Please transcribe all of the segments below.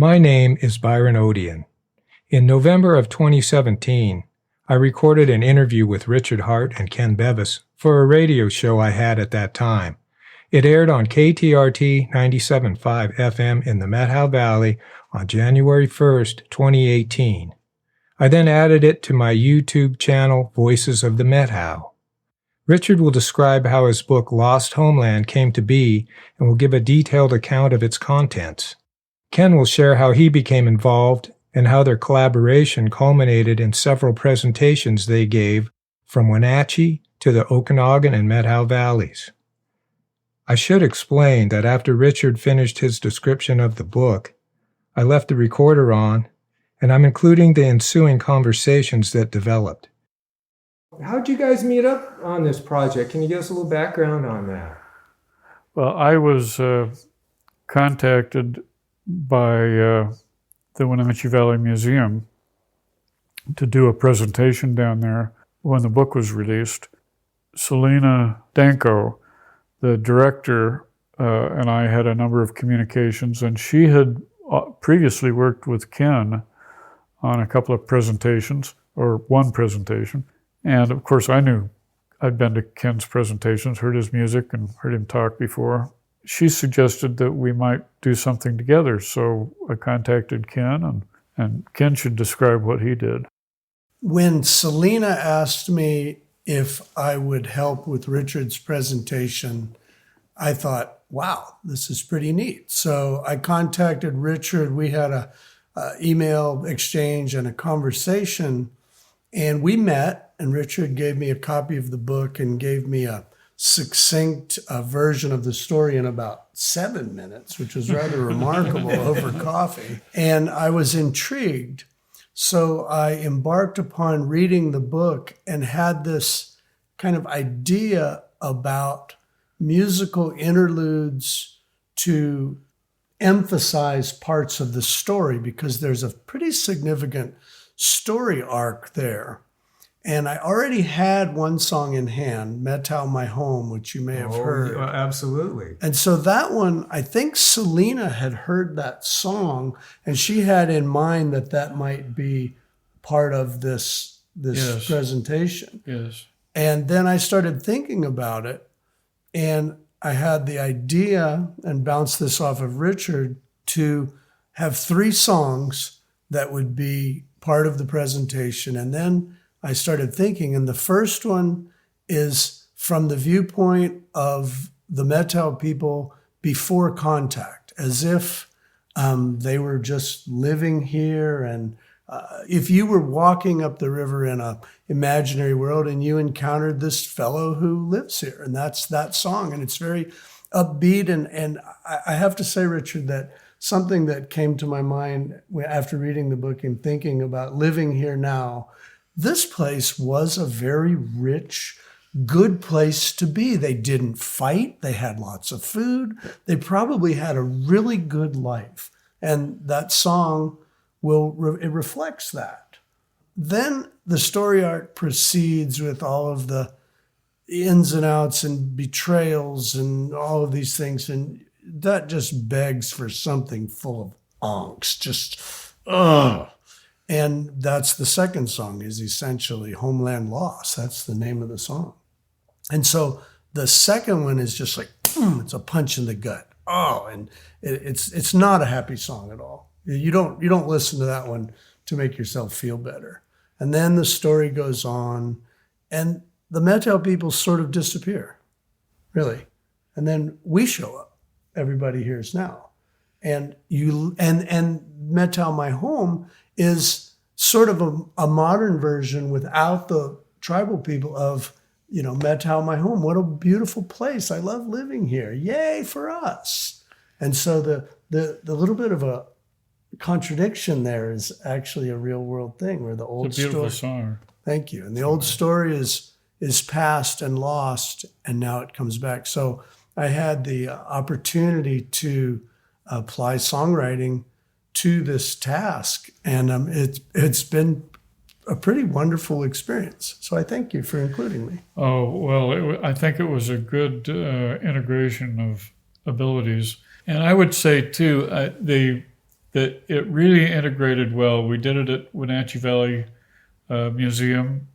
My name is Byron Odeon. In November of 2017, I recorded an interview with Richard Hart and Ken Bevis for a radio show I had at that time. It aired on KTRT 97.5 FM in the Methow Valley on January 1st, 2018. I then added it to my YouTube channel, Voices of the Methow. Richard will describe how his book Lost Homeland came to be and will give a detailed account of its contents. Ken will share how he became involved and how their collaboration culminated in several presentations they gave from Wenatchee to the Okanagan and Methow Valleys. I should explain that after Richard finished his description of the book, I left the recorder on, and I'm including the ensuing conversations that developed. How'd you guys meet up on this project? Can you give us a little background on that? Well, I was contacted by the Wenatchee Valley Museum to do a presentation down there when the book was released. Selena Danko, the director, and I had a number of communications, and she had previously worked with Ken on a couple of presentations, or one presentation. And of course, I knew I'd been to Ken's presentations, heard his music, and heard him talk before. She suggested that we might do something together, so I contacted Ken, and Ken should describe what he did. When Selena asked me if I would help with Richard's presentation, I thought, wow, this is pretty neat. So I contacted Richard. We had a email exchange and a conversation, and we met, and Richard gave me a copy of the book and gave me a succinct version of the story in about 7 minutes, which was rather remarkable over coffee. And I was intrigued. So I embarked upon reading the book and had this kind of idea about musical interludes to emphasize parts of the story, because there's a pretty significant story arc there. And I already had one song in hand, Methow My Home, which you may have heard. Absolutely. And so that one, I think Selena had heard that song, and she had in mind that that might be part of this Yes. presentation. Yes. And then I started thinking about it, and I had the idea, and bounced this off of Richard, to have 3 songs that would be part of the presentation. And then I started thinking, and the first one is from the viewpoint of the Methow people before contact, as if they were just living here. And if you were walking up the river in an imaginary world and you encountered this fellow who lives here, and that's that song, and it's very upbeat. And I have to say, Richard, that something that came to my mind after reading the book and thinking about living here now, this place was a very rich, good place to be. They didn't fight. They had lots of food. They probably had a really good life. And that song it reflects that. Then the story arc proceeds with all of the ins and outs and betrayals and all of these things. And that just begs for something full of angst. Just, ugh. And that's the second song, is essentially Homeland Lost. That's the name of the song. And so the second one is just like, it's a punch in the gut. Oh, and it's not a happy song at all. You don't listen to that one to make yourself feel better. And then the story goes on, and the Methow people sort of disappear, really. And then we show up. Everybody hears now. And Methow My Home is sort of a modern version without the tribal people of, Methow My Home. What a beautiful place. I love living here. Yay for us. And so the little bit of a contradiction there is actually a real world thing, where the old story. It's a beautiful song. Thank you. And the old story is past and lost, and now it comes back. So I had the opportunity to apply songwriting to this task, and it's been a pretty wonderful experience. So I thank you for including me. Oh, well, I think it was a good integration of abilities. And I would say, too, that it really integrated well. We did it at Wenatchee Valley Museum,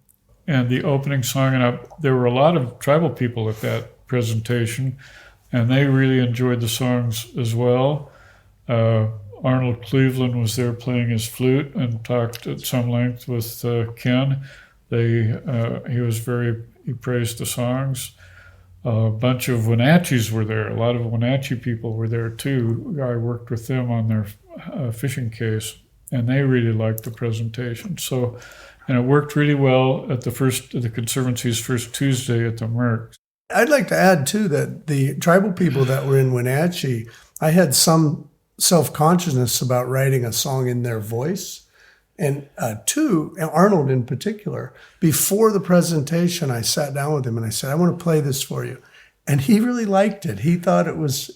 and the opening song, and there were a lot of tribal people at that presentation, and they really enjoyed the songs as well. Arnold Cleveland was there playing his flute and talked at some length with Ken. He praised the songs. A bunch of Wenatchees were there. A lot of Wenatchee people were there too. I worked with them on their fishing case, and they really liked the presentation. So, and it worked really well at the Conservancy's first Tuesday at the Merc. I'd like to add too that the tribal people that were in Wenatchee, I had some self-consciousness about writing a song in their voice. And Arnold in particular, before the presentation, I sat down with him and I said, I want to play this for you. And he really liked it. He thought it was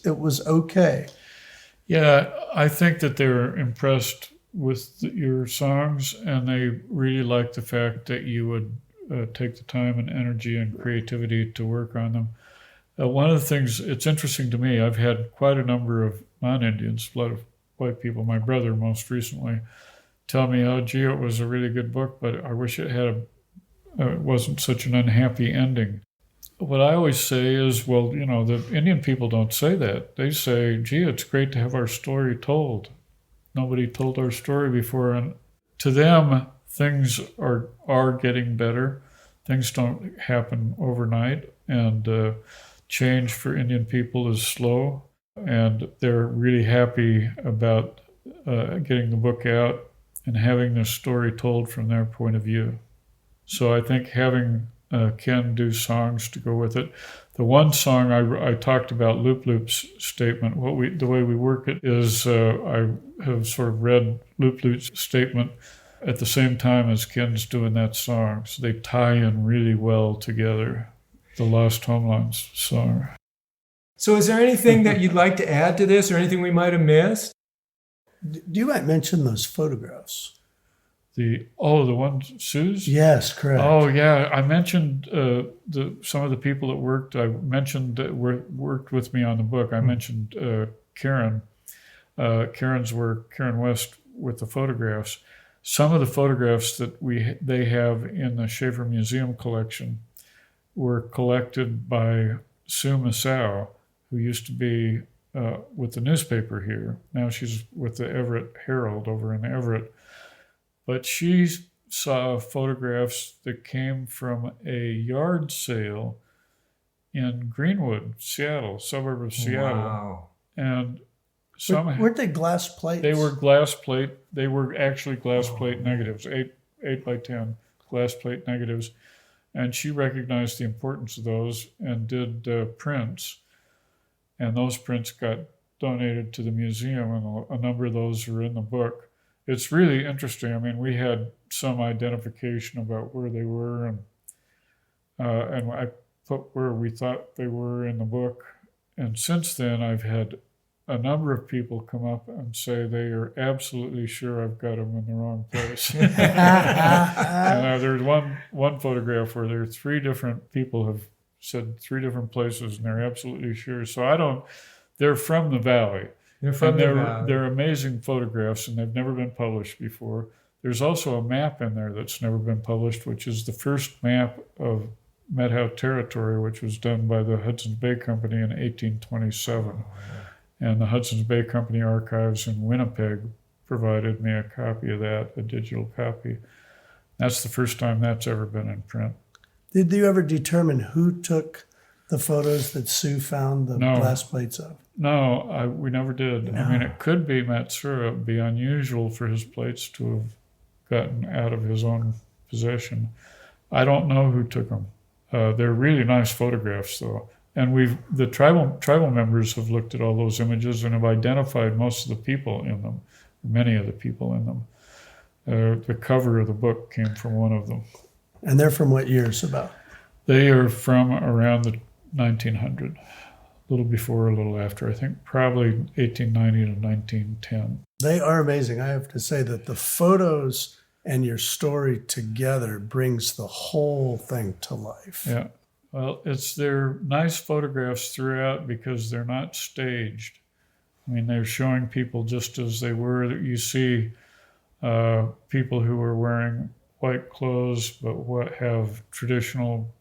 okay. Yeah, I think that they were impressed with your songs, and they really liked the fact that you would take the time and energy and creativity to work on them. One of the things, it's interesting to me, I've had quite a number of non-Indians, a lot of white people, my brother most recently, tell me, oh, gee, it was a really good book, but I wish it wasn't such an unhappy ending. What I always say is, well, the Indian people don't say that. They say, gee, it's great to have our story told. Nobody told our story before. And to them, things are getting better. Things don't happen overnight. And change for Indian people is slow. And they're really happy about getting the book out and having the story told from their point of view. So I think having Ken do songs to go with it. The one song I talked about, Loop Loop's statement, the way we work it is I have sort of read Loop Loop's statement at the same time as Ken's doing that song. So they tie in really well together, the Lost Homeland song. So is there anything that you'd like to add to this or anything we might have missed? You might mention those photographs. The one Sue's? Yes, correct. Oh yeah, I mentioned some of the people that worked. I mentioned that worked with me on the book. I mentioned Karen. Karen's work, Karen West, with the photographs. Some of the photographs that they have in the Schaefer Museum collection were collected by Sue Methow, who used to be with the newspaper here. Now she's with the Everett Herald over in Everett. But she saw photographs that came from a yard sale in Greenwood, Seattle, suburb of Seattle. Wow. And weren't they glass plates? They were glass plate. They were actually glass plate negatives, 8 by 10 glass plate negatives. And she recognized the importance of those and did prints. And those prints got donated to the museum, and a number of those are in the book. It's really interesting. I mean, we had some identification about where they were, and I put where we thought they were in the book. And since then, I've had a number of people come up and say they are absolutely sure I've got them in the wrong place. And there's one photograph where there are 3 different people have said 3 different places, and they're absolutely sure. So they're from the Valley. They're amazing photographs, and they've never been published before. There's also a map in there that's never been published, which is the first map of Methow territory, which was done by the Hudson's Bay Company in 1827. And the Hudson's Bay Company archives in Winnipeg provided me a copy of that, a digital copy. That's the first time that's ever been in print. Did you ever determine who took the photos that Sue found the glass plates of? No, we never did. No. I mean, it could be Matsura. It would be unusual for his plates to have gotten out of his own possession. I don't know who took them. They're really nice photographs, though. And the tribal members have looked at all those images and have identified most of the people in them, many of the people in them. The cover of the book came from one of them. And they're from what years about? They are from around the 1900, a little before, a little after. I think probably 1890 to 1910. They are amazing. I have to say that the photos and your story together brings the whole thing to life. Yeah. Well, they're nice photographs throughout because they're not staged. I mean, they're showing people just as they were. You see people who are wearing white clothes, but what have traditional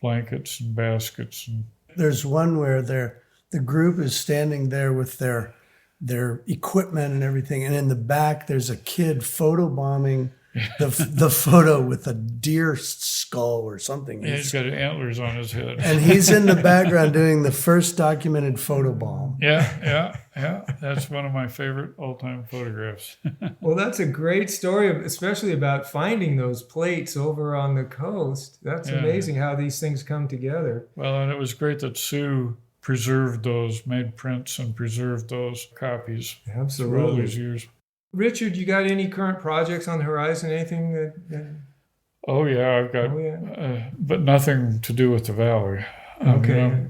blankets and baskets. And there's one where the group is standing there with their equipment and everything, and in the back there's a kid photobombing the photo with a deer skull or something. He's got antlers on his head. And he's in the background doing the first documented photobomb. Yeah. That's one of my favorite all-time photographs. Well, that's a great story, especially about finding those plates over on the coast. That's amazing how these things come together. Well, and it was great that Sue preserved those, made prints and preserved those copies through all these years. Richard, you got any current projects on the horizon? Anything that... Oh, yeah, I've got, but nothing to do with the Valley. Okay.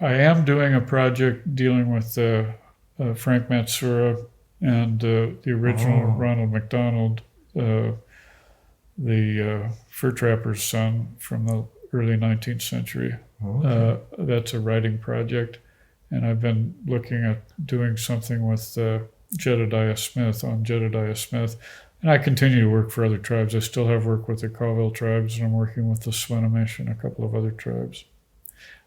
I am doing a project dealing with Frank Matsura and the original Ronald McDonald, the fur trapper's son from the early 19th century. That's a writing project. And I've been looking at doing something with Jedediah Smith. And I continue to work for other tribes. I still have work with the Colville tribes, and I'm working with the Swinomish and a couple of other tribes.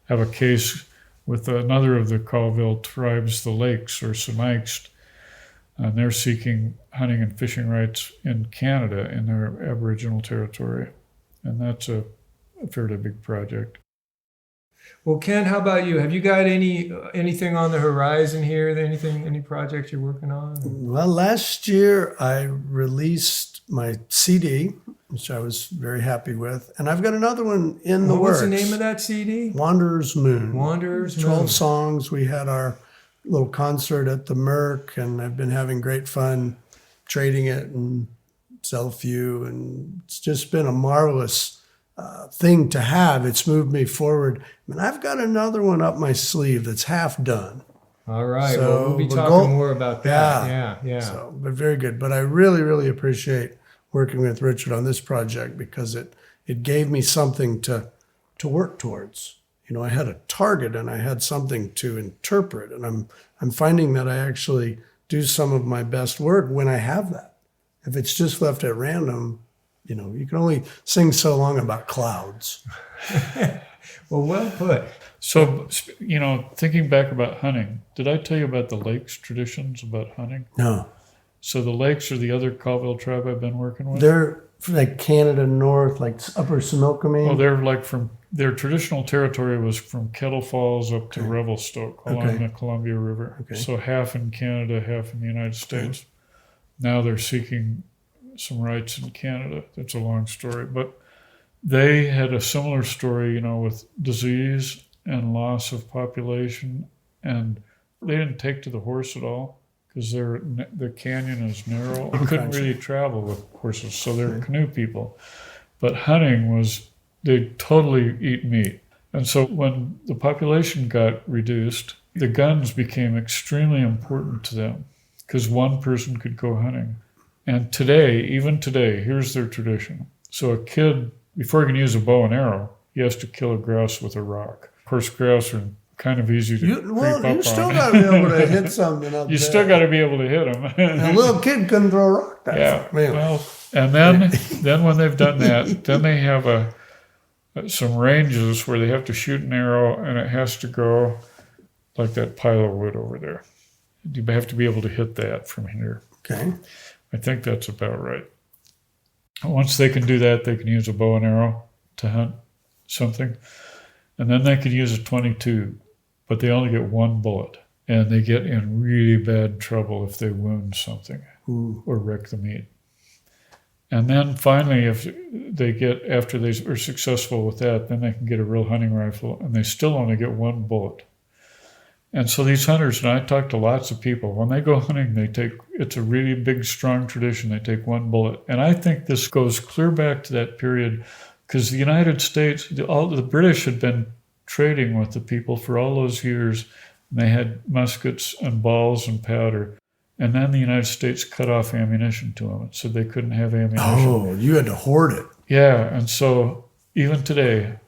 I have a case with another of the Colville tribes, the Lakes or Semixt, and they're seeking hunting and fishing rights in Canada in their Aboriginal territory. And that's a fairly big project. Well, Ken, how about you? Have you got anything on the horizon here? Any projects you're working on? Well, last year I released my CD, which I was very happy with, and I've got another one in the works. What's the name of that CD? Wanderer's Moon. 12 songs. We had our little concert at the Merc, and I've been having great fun trading it and sell a few, and it's just been a marvelous thing to have. It's moved me forward. I mean, I've got another one up my sleeve that's half done. All right. So well, we'll be talking more about that. Yeah. So, but very good. But I really, really appreciate working with Richard on this project because it gave me something to work towards. You know, I had a target and I had something to interpret, and I'm finding that I actually do some of my best work when I have that. If it's just left at random, you know, you can only sing so long about clouds. Well put. So, you know, thinking back about hunting, did I tell you about the Lakes traditions about hunting? No. So the Lakes are the other Colville tribe I've been working with? They're like Canada North, like Upper Similkameen? Oh, they're like their traditional territory was from Kettle Falls up to Revelstoke along the Columbia River. Okay. So half in Canada, half in the United States. Okay. Now they're seeking some rights in Canada. That's a long story. But they had a similar story, you know, with disease and loss of population. And they didn't take to the horse at all because the canyon is narrow. You couldn't really travel with horses, so they're canoe people. But hunting they totally eat meat. And so when the population got reduced, the guns became extremely important to them because one person could go hunting. And even today, here's their tradition. So a kid, before he can use a bow and arrow, he has to kill a grouse with a rock. Of course, grouse are kind of easy to creep up on. You still got to be able to hit something up You still got to be able to hit them. A little kid couldn't throw a rock that far. Well, and then when they've done that, then they have some ranges where they have to shoot an arrow, and it has to go like that pile of wood over there. You have to be able to hit that from here. Okay. I think that's about right. Once they can do that, they can use a bow and arrow to hunt something. And then they can use a .22, but they only get one bullet. And they get in really bad trouble if they wound something or wreck the meat. And then finally, after they are successful with that, then they can get a real hunting rifle, and they still only get one bullet. And so these hunters, and I talk to lots of people, when they go hunting, it's a really big, strong tradition. They take one bullet. And I think this goes clear back to that period because the United States, all the British had been trading with the people for all those years. And they had muskets and balls and powder. And then the United States cut off ammunition to them, so they couldn't have ammunition. Oh, you had to hoard it. Yeah, and so even today,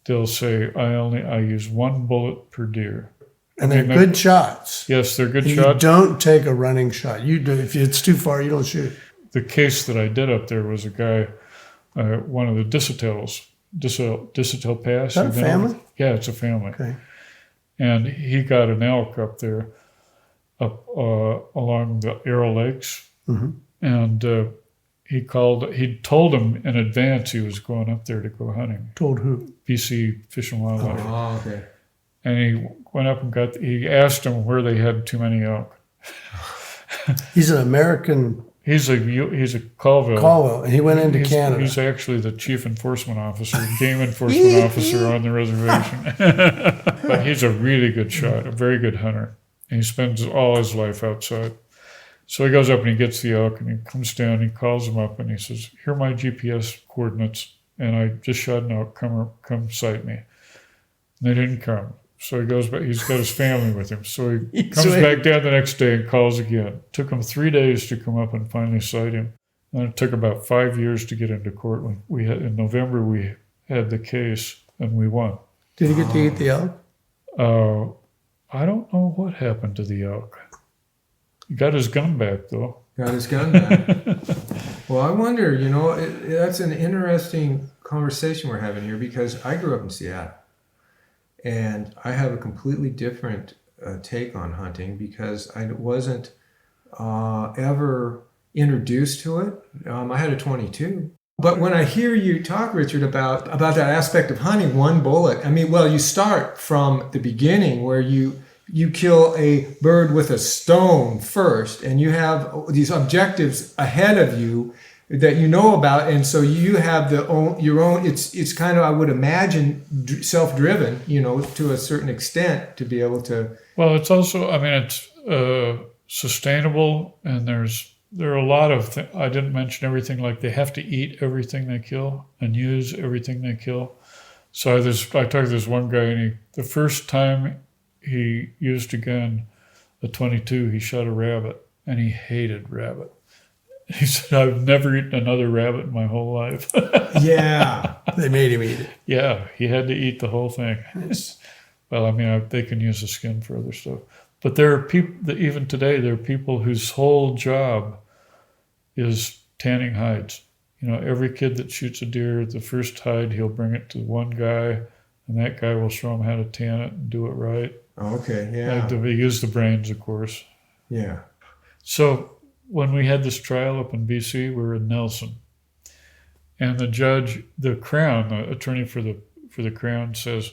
they'll say, I use one bullet per deer. And they're good shots. Yes, they're good and shots. You don't take a running shot. You do. If it's too far, you don't shoot. The case that I did up there was a guy, one of the Disitels Pass. Is that a family? Yeah, it's a family. Okay. And he got an elk up there, up along the Arrow Lakes. Mm-hmm. And he told him in advance he was going up there to go hunting. Told who? BC Fish and Wildlife. Oh, okay. And he went up and he asked him where they had too many elk. He's an American. He's a Colville. And he went into Canada. He's actually the chief enforcement officer, game enforcement officer on the reservation. But he's a really good shot, a very good hunter. And he spends all his life outside. So he goes up and he gets the elk and he comes down, he calls him up and he says, "Here are my GPS coordinates and I just shot an elk, come sight me." And they didn't come. So he goes back, he's got his family with him. So he comes back down the next day and calls again. It took him 3 days to come up and finally sight him. And it took about 5 years to get into court. In November, we had the case and we won. Did he get to eat the elk? I don't know what happened to the elk. He got his gun back, though. Got his gun back. Well, I wonder, that's an interesting conversation we're having here because I grew up in Seattle. And I have a completely different take on hunting because I wasn't ever introduced to it. I had a .22. But when I hear you talk, Richard, about that aspect of hunting, one bullet, you start from the beginning where you kill a bird with a stone first, and you have these objectives ahead of you that you know about, and so you have your own. It's kind of, I would imagine, self-driven, to a certain extent to be able to. Well, it's also, it's sustainable, and there are a lot of I didn't mention everything, like they have to eat everything they kill and use everything they kill. So I talked to this one guy, and the first time he used a gun, a .22, he shot a rabbit, and he hated rabbit. He said, "I've never eaten another rabbit in my whole life." Yeah, they made him eat it. Yeah, he had to eat the whole thing. Yes. Well, they can use the skin for other stuff. But there are people, even today, there are people whose whole job is tanning hides. Every kid that shoots a deer, the first hide, he'll bring it to one guy, and that guy will show him how to tan it and do it right. Okay, yeah. They use the brains, of course. Yeah. So when we had this trial up in BC, we were in Nelson. And the judge, the Crown, the attorney for the Crown says,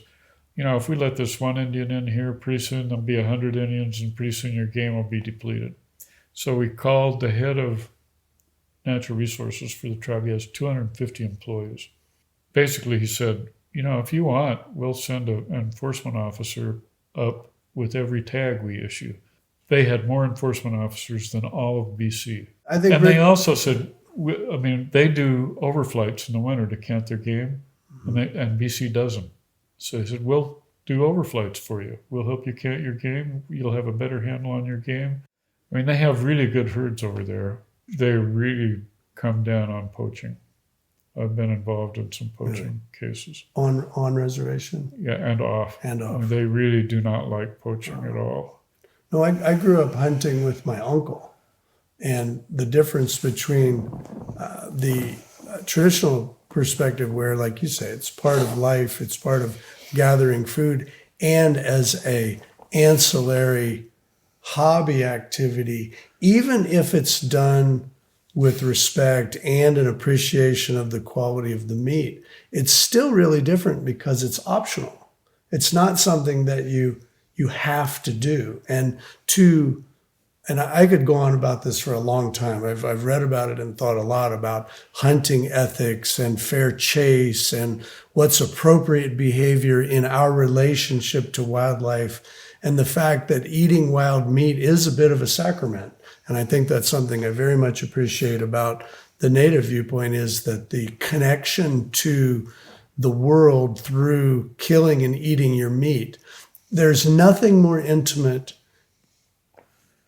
if we let this one Indian in here, pretty soon there'll be 100 Indians and pretty soon your game will be depleted. So we called the head of natural resources for the tribe. He has 250 employees. Basically, he said, if you want, we'll send an enforcement officer up with every tag we issue. They had more enforcement officers than all of BC. They also said, they do overflights in the winter to count their game, and BC doesn't. So they said, we'll do overflights for you. We'll help you count your game. You'll have a better handle on your game. They have really good herds over there. They really come down on poaching. I've been involved in some poaching cases. On reservation? Yeah, and off. They really do not like poaching at all. No, I grew up hunting with my uncle, and the difference between the traditional perspective where, like you say, it's part of life, it's part of gathering food, and as a ancillary hobby activity, even if it's done with respect and an appreciation of the quality of the meat, it's still really different because it's optional. It's not something that you have to do. And I could go on about this for a long time. I've read about it and thought a lot about hunting ethics and fair chase and what's appropriate behavior in our relationship to wildlife, and the fact that eating wild meat is a bit of a sacrament. And I think that's something I very much appreciate about the native viewpoint, is that the connection to the world through killing and eating your meat. There's nothing more intimate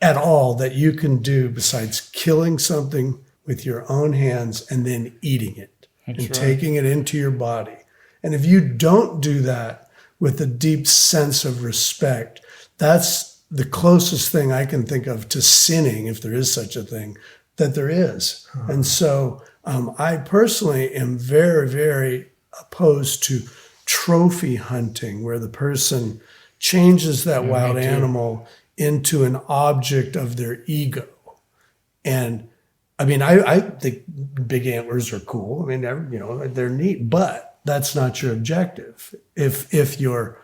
at all that you can do besides killing something with your own hands and then eating it. That's and right. Taking it into your body. And if you don't do that with a deep sense of respect, that's the closest thing I can think of to sinning, if there is such a thing, that there is. And so I personally am very, very opposed to trophy hunting, where the person changes that wild animal into an object of their ego. And I mean, I think big antlers are cool. I mean, they're neat, but that's not your objective. If your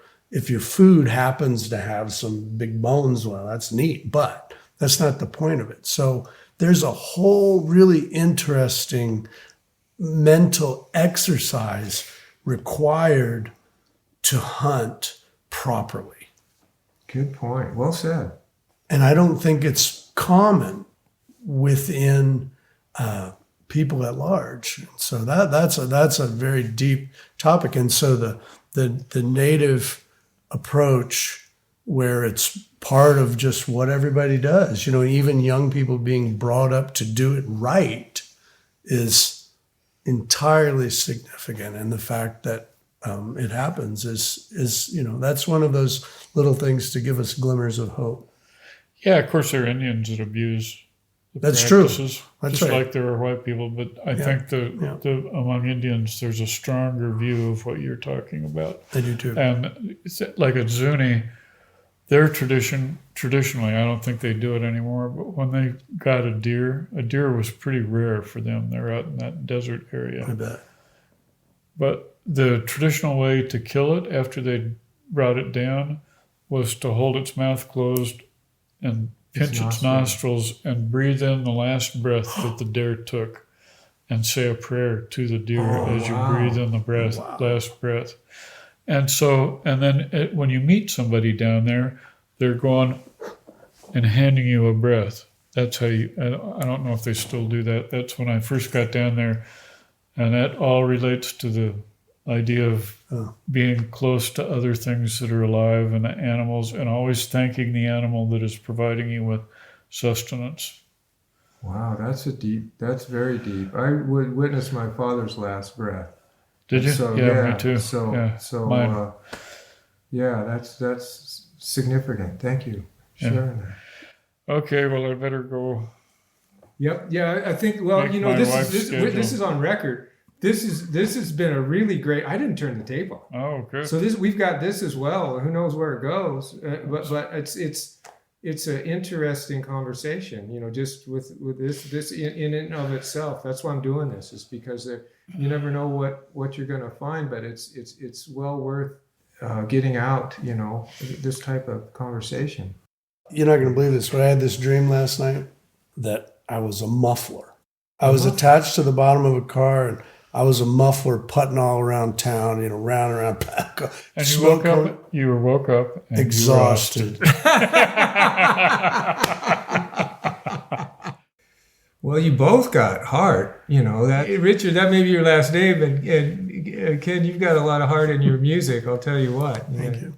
food happens to have some big bones, well, that's neat, but that's not the point of it. So there's a whole really interesting mental exercise required to hunt properly. Good point. Well said. And I don't think it's common within people at large. So that's a very deep topic. And so the native approach, where it's part of just what everybody does, even young people being brought up to do it right, is entirely significant. And the fact that it happens is that's one of those little things to give us glimmers of hope. Yeah, of course there are Indians that abuse the That's practices, true. That's just right. like there are white people. But I think the among Indians, there's a stronger view of what you're talking about. They do too. And it's like at Zuni, their traditionally, I don't think they do it anymore, but when they got a deer was pretty rare for them. They're out in that desert area. I bet. But the traditional way to kill it after they brought it down was to hold its mouth closed and pinch its nostrils and breathe in the last breath that the deer took and say a prayer to the deer as you breathe in the last breath. And then when you meet somebody down there, they're going and handing you a breath. That's how I don't know if they still do that. That's when I first got down there. And that all relates to the idea of being close to other things that are alive and animals, and always thanking the animal that is providing you with sustenance. Wow, that's very deep. I would witness my father's last breath. Did you? So, me too. So that's significant. Thank you for sharing that. Okay, well, I better go. Yep. Yeah, I think. Well, this is on record. This has been a really great. I didn't turn the tape on. Oh, good. So we've got this as well. Who knows where it goes? But it's an interesting conversation. Just with this in and of itself. That's why I'm doing this. Is because you never know what you're going to find, but it's well worth getting out. This type of conversation. You're not going to believe this, but I had this dream last night that I was a muffler. I was attached to the bottom of a car, and I was a muffler putting all around town, round and around. And you woke up and exhausted. Well, you both got heart, that. Richard, that may be your last name, and Ken, you've got a lot of heart in your music, I'll tell you what. Thank you.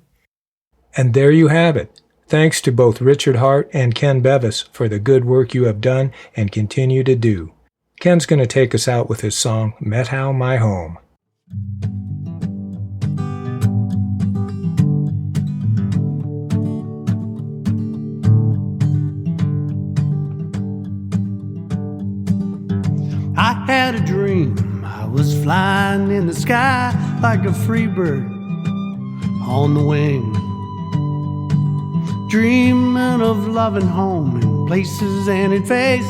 And there you have it. Thanks to both Richard Hart and Ken Bevis for the good work you have done and continue to do. Ken's going to take us out with his song, Methow My Home. I had a dream. I was flying in the sky like a free bird on the wing. Dreaming of loving home in places and in faces,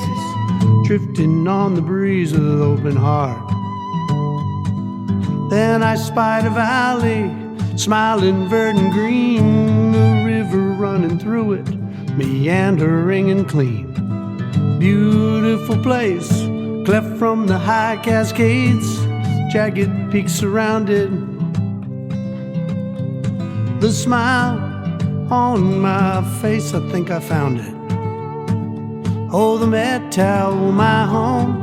drifting on the breeze with open heart. Then I spied a valley, smiling verdant green, a river running through it, meandering and clean. Beautiful place, cleft from the high Cascades, jagged peaks surrounded. The smile on my face, I think I found it. Oh, the Methow, my home.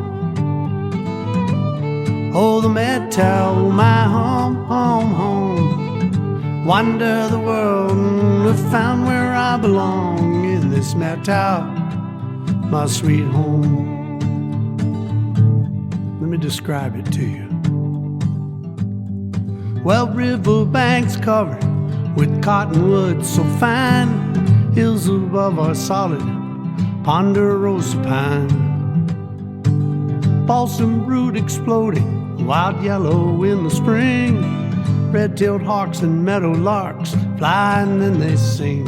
Oh, the Methow, my home, home, home. Wander the world and have found where I belong in this Methow, my sweet home. Let me describe it to you. Well, riverbanks covered with cottonwood so fine, hills above our solid ponderosa pine. Balsam root exploding, wild yellow in the spring. Red-tailed hawks and meadow larks fly and then they sing.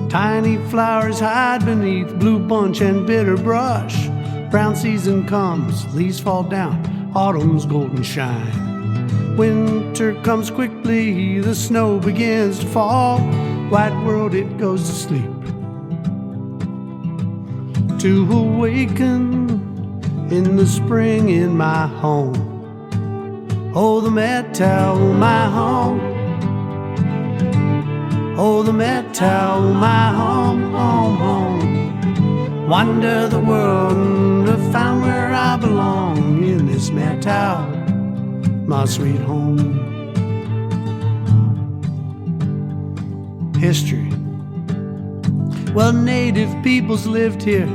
Tiny flowers hide beneath blue bunch and bitter brush. Brown season comes, leaves fall down, autumn's golden shine. Winter comes quickly, the snow begins to fall. White world, it goes to sleep, to awaken in the spring in my home. Oh, the Methow, my home. Oh, the Methow, my home, home, home. Wander the world to find where I belong in this Methow, my sweet home. History. Well, native peoples lived here,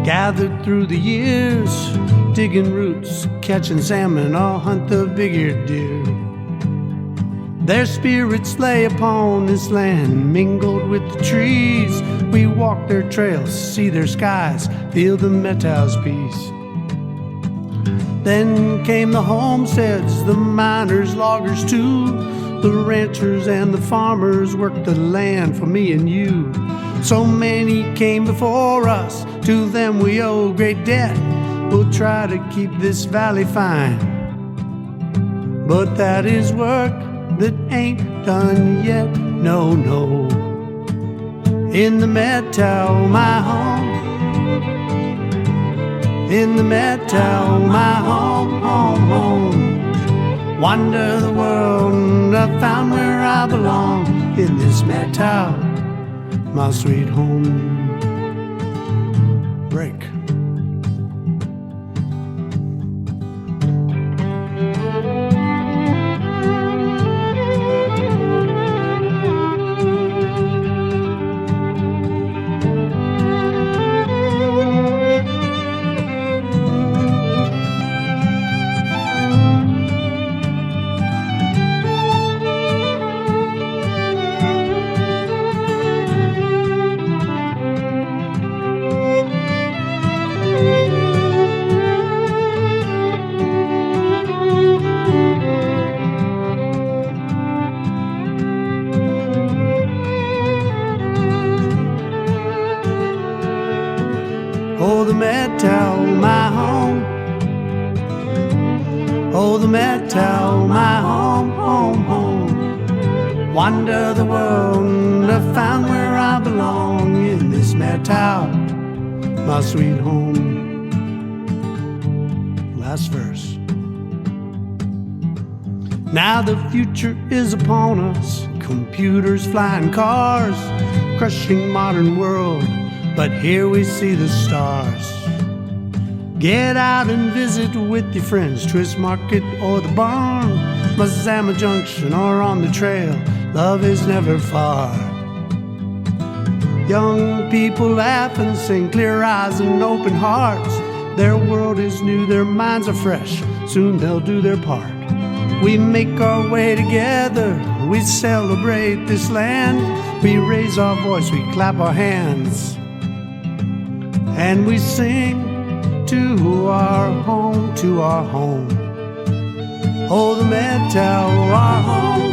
gathered through the years, digging roots, catching salmon, or hunt the big-eared deer. Their spirits lay upon this land, mingled with the trees. We walk their trails, see their skies, feel the Methow's peace. Then came the homesteads, the miners, loggers too. The ranchers and the farmers worked the land for me and you. So many came before us, to them we owe great debt. We'll try to keep this valley fine, but that is work that ain't done yet, no, no. In the Methow, my home. In the Methow, my home, home, home. Wander the world, I found where I belong in this Methow, my sweet home. Break. Oh, the Methow, my home. Oh, the Methow, my home, home, home. Wander the world, I found where I belong in this Methow, my sweet home. Last verse. Now the future is upon us, computers, flying cars, crushing modern world. But here we see the stars. Get out and visit with your friends, Twist Market or the barn, Mazama Junction or on the trail. Love is never far. Young people laugh and sing, clear eyes and open hearts. Their world is new, their minds are fresh. Soon they'll do their part. We make our way together, we celebrate this land. We raise our voice, we clap our hands, and we sing to our home, to our home. Oh, the Methow, our home.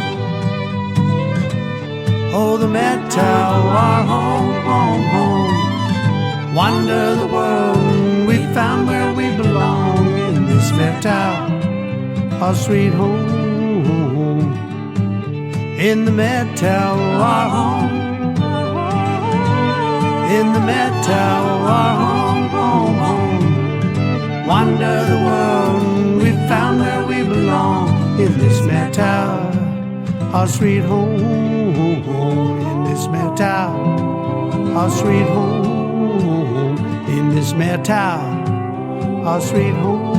Oh, the Methow, our home, home, home. Wander the world, we found where we belong in this Methow, our sweet home. In the Methow, our home. In the Methow, our home, home, home. Wander the world, we found where we belong in this Methow, our sweet home. In this Methow, our sweet home. In this Methow, our sweet home.